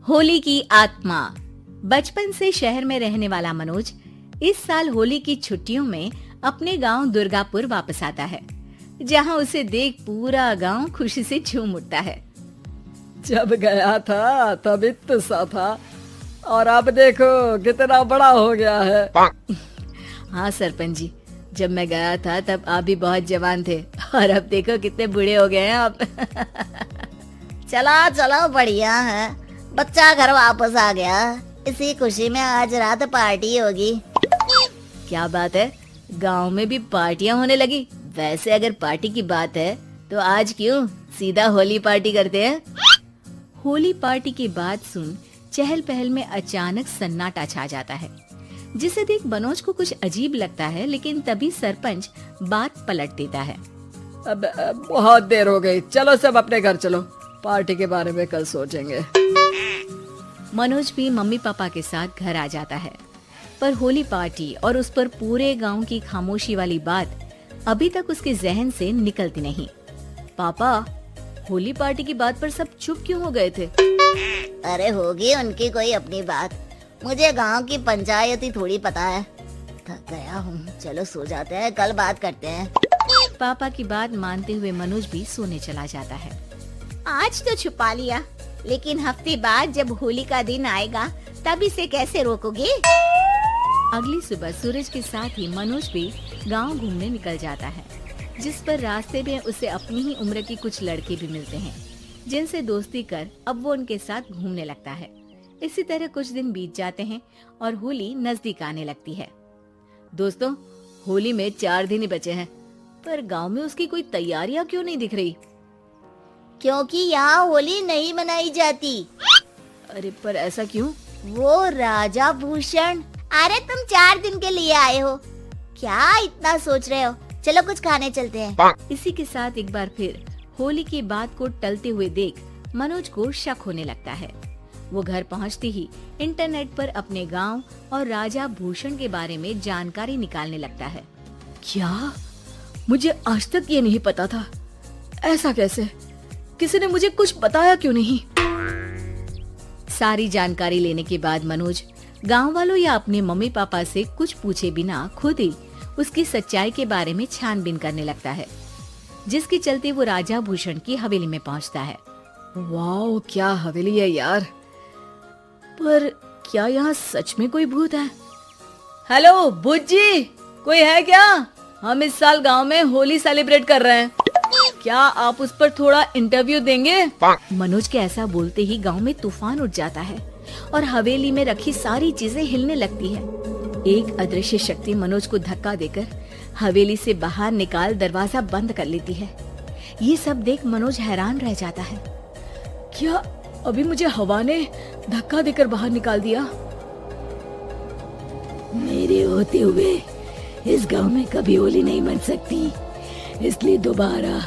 होली की आत्मा। बचपन से शहर में रहने वाला मनोज इस साल होली की छुट्टियों में अपने गांव दुर्गापुर वापस आता है, जहां उसे देख पूरा गांव खुशी से झूम उठता है। जब गया था तब इतना सा था और अब देखो कितना बड़ा हो गया है। हाँ सरपंच जी, जब मैं गया था तब आप भी बहुत जवान थे और अब देखो कितने बूढ़े हो गए हैं आप। चला चलो बढ़िया है, बच्चा घर वापस आ गया। इसी खुशी में आज रात पार्टी होगी। क्या बात है, गांव में भी पार्टियां होने लगी। वैसे अगर पार्टी की बात है तो आज क्यों सीधा होली पार्टी करते हैं। होली पार्टी की बात सुन चहल पहल में अचानक सन्नाटा छा जाता है, जिसे देख मनोज को कुछ अजीब लगता है, लेकिन तभी सरपंच बात पलट देता है। अब बहुत देर हो गई, चलो सब अपने घर चलो, पार्टी के बारे में कल सोचेंगे। मनोज भी मम्मी पापा के साथ घर आ जाता है, पर होली पार्टी और उस पर पूरे गांव की खामोशी वाली बात अभी तक उसके जहन से निकलती नहीं। पापा, होली पार्टी की बात पर सब चुप क्यों हो गए थे? अरे होगी उनकी कोई अपनी बात, मुझे गांव की पंचायत ही थोड़ी पता है। थक गया हूँ, चलो सो जाते हैं, कल बात करते हैं। पापा की बात मानते हुए मनोज भी सोने चला जाता है। आज तो छुपा लिया, लेकिन हफ्ते बाद जब होली का दिन आएगा तब इसे कैसे रोकोगे? अगली सुबह सूरज के साथ ही मनोज भी गांव घूमने निकल जाता है, जिस पर रास्ते में उसे अपनी ही उम्र के कुछ लड़के भी मिलते हैं, जिनसे दोस्ती कर अब वो उनके साथ घूमने लगता है। इसी तरह कुछ दिन बीत जाते हैं और होली नजदीक आने लगती है। दोस्तों, होली में 4 दिन ही बचे हैं, पर गांव में उसकी कोई तैयारियां क्यों नहीं दिख रही? क्योंकि यहाँ होली नहीं मनाई जाती। अरे पर ऐसा क्यों? वो राजा भूषण। अरे तुम 4 दिन के लिए आए हो, क्या इतना सोच रहे हो? चलो कुछ खाने चलते हैं। इसी के साथ एक बार फिर होली की बात को टलते हुए देख मनोज को शक होने लगता है। वो घर पहुंचते ही इंटरनेट पर अपने गांव और राजा भूषण के बारे में जानकारी निकालने लगता है। क्या? मुझे आज तक ये नहीं पता था। ऐसा कैसे? किसी ने मुझे कुछ बताया क्यों नहीं? सारी जानकारी लेने के बाद मनोज गांव वालों या अपने मम्मी पापा से कुछ पूछे बिना खुद ही उसकी सच्चाई के बारे में छानबीन करने लगता है, जिसके चलते वो राजा भूषण की हवेली में पहुंचता है। वाह, क्या हवेली है यार। पर क्या यहाँ सच में कोई भूत है? हेलो भूत जी, कोई है क्या? हम इस साल गांव में होली सेलिब्रेट कर रहे हैं, क्या आप उस पर थोड़ा इंटरव्यू देंगे? मनोज के ऐसा बोलते ही गांव में तूफान उठ जाता है और हवेली में रखी सारी चीजें हिलने लगती है। एक अदृश्य शक्ति मनोज को धक्का देकर हवेली से बाहर निकाल दरवाजा बंद कर लेती है। ये सब देख मनोज हैरान रह जाता है। क्या अभी मुझे हवा ने धक्का देकर बाहर निकाल दिया? मेरे होते हुए इस गांव में कभी होली नहीं मन सकती, इसलिए दोबारा